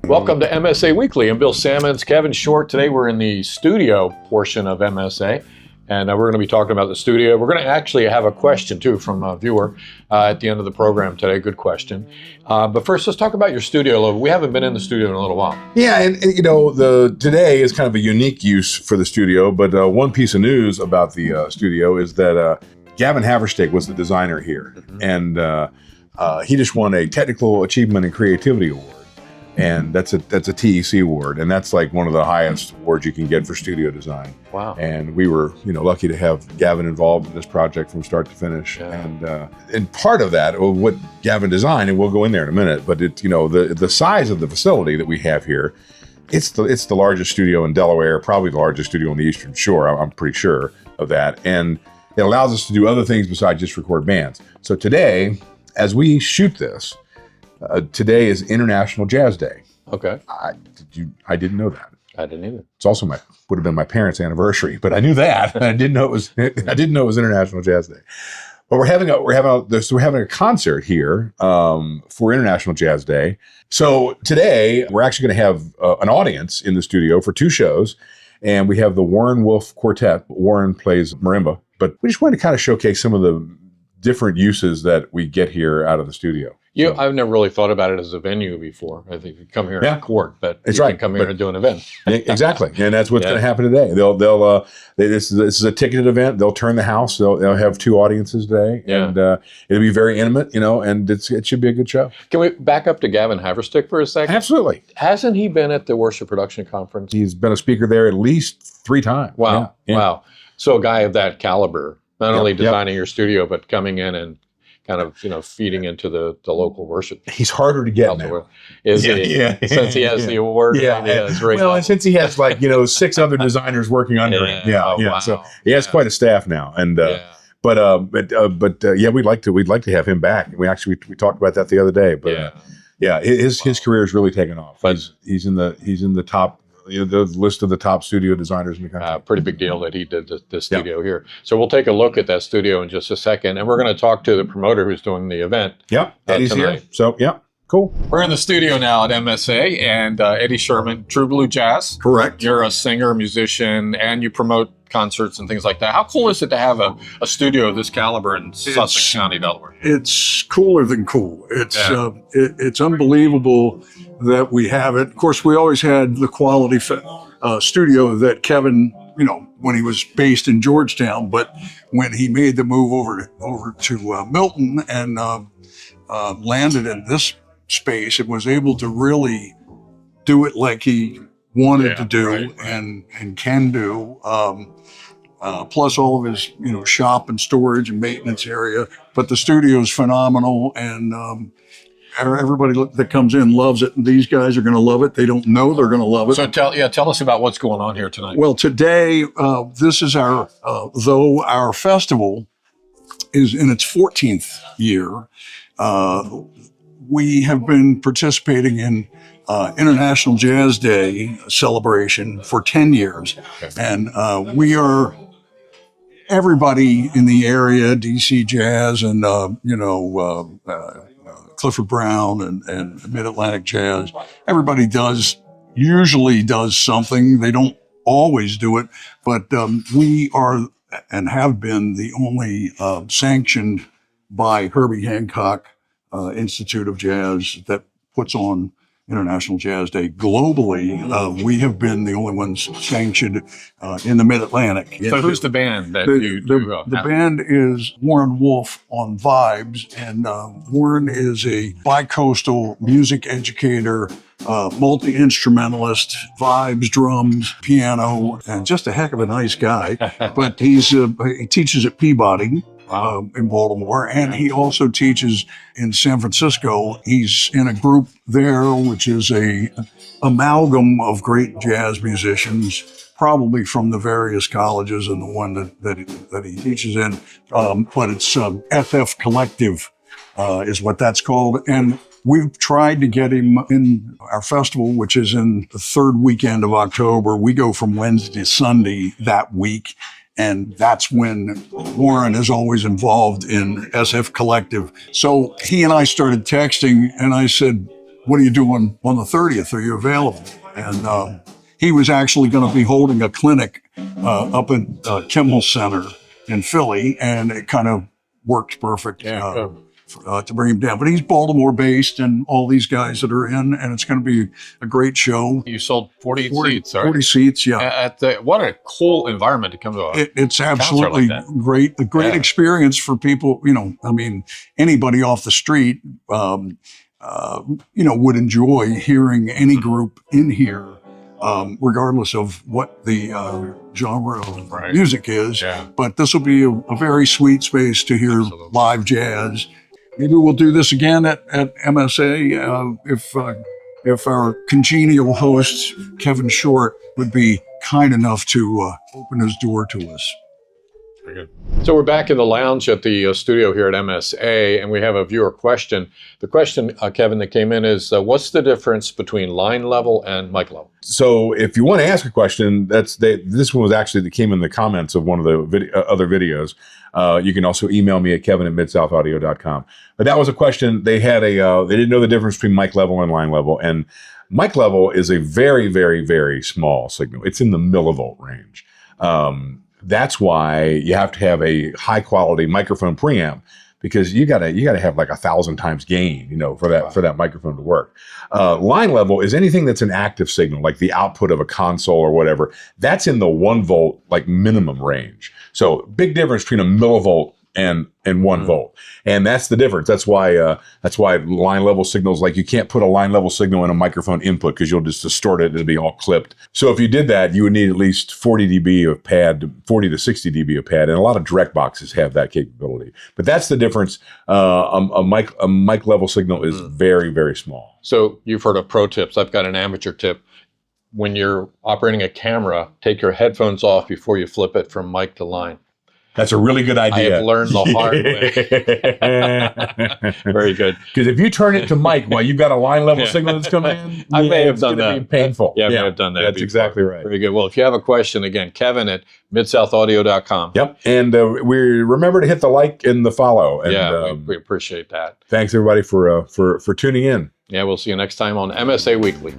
Welcome to MSA Weekly. I'm Bill Sammons, Kevin Short. Today we're in the studio portion of MSA, and we're going to be talking about the studio. We're going to actually have a question, too, from a viewer at the end of the program today. Good question. But first, let's talk about your studio a little. We haven't been in the studio in a little while. Yeah, and you know, today is kind of a unique use for the studio, but one piece of news about the studio is that Gavin Haverstick was the designer here, and he just won a Technical Achievement and Creativity Award. And that's a TEC award, and that's like one of the highest awards you can get for studio design. Wow! And we were, lucky to have Gavin involved in this project from start to finish. Yeah. And part of that, what Gavin designed, and we'll go in there in a minute. But the size of the facility that we have here, it's the largest studio in Delaware, probably the largest studio on the Eastern Shore. I'm pretty sure of that, and it allows us to do other things besides just record bands. So today, as we shoot this. Today is International Jazz Day. Okay. I didn't know that. I didn't either. It's also would have been my parents' anniversary, but I knew that. I didn't know it was. I didn't know it was International Jazz Day. But we're having a concert here for International Jazz Day. So today we're actually going to have an audience in the studio for two shows, and we have the Warren Wolf Quartet. Warren plays marimba, but we just wanted to kind of showcase some of the different uses that we get here out of the studio. I've never really thought about it as a venue before. I think you come here and record, but you can come here and do an event. Exactly, and that's what's going to happen today. This is a ticketed event. They'll turn the house. They'll have two audiences today, and it'll be very intimate, and it should be a good show. Can we back up to Gavin Haverstick for a second? Absolutely. Hasn't he been at the Worship Production Conference? He's been a speaker there at least 3 times. Wow, wow. So a guy of that caliber, not only designing your studio, but coming in and kind of, feeding into the local worship. He's harder to get now. Is he? Yeah. Since he has the award. And since he has 6 other designers working under him. Wow. So he has quite a staff now. And but we'd like to have him back. We talked about that the other day. But his career has really taken off. But he's in the top. The list of the top studio designers in the country. Pretty big deal that he did the studio here. So we'll take a look at that studio in just a second, and we're going to talk to the promoter who's doing the event. Yep, Eddie's here. So, cool. We're in the studio now at MSA, and Eddie Sherman, True Blue Jazz. Correct. You're a singer, musician, and you promote concerts and things like that. How cool is it to have a studio of this caliber in Sussex County, Delaware? It's cooler than cool. It's unbelievable that we have it. Of course, we always had the quality studio that Kevin, when he was based in Georgetown, but when he made the move over to Milton and landed in this space, it was able to really do it like he wanted to do and can do. Plus all of his, shop and storage and maintenance area. But the studio is phenomenal, and everybody that comes in loves it. And these guys are going to love it. They don't know they're going to love it. So tell us about what's going on here tonight. Well, today, this is though our festival is in its 14th year, we have been participating in International Jazz Day celebration for 10 years. Okay. And we are everybody in the area, DC Jazz and, Clifford Brown and Mid-Atlantic Jazz. Everybody usually does something. They don't always do it, but we are and have been the only sanctioned by Herbie Hancock Institute of Jazz that puts on International Jazz Day globally. We have been the only ones sanctioned in the Mid-Atlantic. So who's the band that you The band is Warren Wolf on vibes, and Warren is a bi-coastal music educator, multi-instrumentalist, vibes, drums, piano, and just a heck of a nice guy. But he teaches at Peabody. In Baltimore, and he also teaches in San Francisco. He's in a group there, which is a amalgam of great jazz musicians, probably from the various colleges and the one that he teaches in. But it's FF Collective is what that's called. And we've tried to get him in our festival, which is in the 3rd weekend of October. We go from Wednesday to Sunday that week. And that's when Warren is always involved in SF Collective. So he and I started texting, and I said, what are you doing on the 30th? Are you available? And he was actually going to be holding a clinic up at Kimmel Center in Philly, and it kind of worked perfect to bring him down. But he's Baltimore-based, and all these guys that are in, and it's going to be a great show. You sold 40 seats, right? 40 seats, yeah. What a cool environment to come to. It's absolutely great. A great experience for people. I mean, anybody off the street, would enjoy hearing any group in here, regardless of what the genre of music is. Yeah. But this will be a very sweet space to hear live jazz. Maybe we'll do this again at MSA if our congenial host, Kevin Short, would be kind enough to open his door to us. Very good. So we're back in the lounge at the studio here at MSA, and we have a viewer question. The question, Kevin, that came in is, what's the difference between line level and mic level? So if you want to ask a question, this one was actually that came in the comments of one of the other videos. You can also email me at kevin@midsouthaudio.com. But that was a question. They had they didn't know the difference between mic level and line level. And mic level is a very, very, very small signal. It's in the millivolt range. That's why you have to have a high quality microphone preamp, because you gotta have like 1,000 times gain, for that microphone to work. Line level is anything that's an active signal, like the output of a console or whatever. That's in the 1 volt like minimum range. So big difference between a millivolt and 1 volt, and that's the difference. That's why line level signals, like you can't put a line level signal in a microphone input because you'll just distort it and it'll be all clipped. So if you did that, you would need at least 40 dB of pad, 40 to 60 dB of pad, and a lot of direct boxes have that capability. But that's the difference. A mic level signal is very, very small. So you've heard of pro tips. I've got an amateur tip. When you're operating a camera, take your headphones off before you flip it from mic to line. That's a really good idea. I have learned the hard way. Very good. Because if you turn it to mic while you've got a line level signal that's coming in, I may have done that. Be painful. Yeah, I may have done that. That's before. Exactly right. Very good. Well, if you have a question, again, Kevin@midsouthaudio.com. Yep. And we remember to hit the like and the follow. And, we appreciate that. Thanks everybody for tuning in. Yeah, we'll see you next time on MSA Weekly.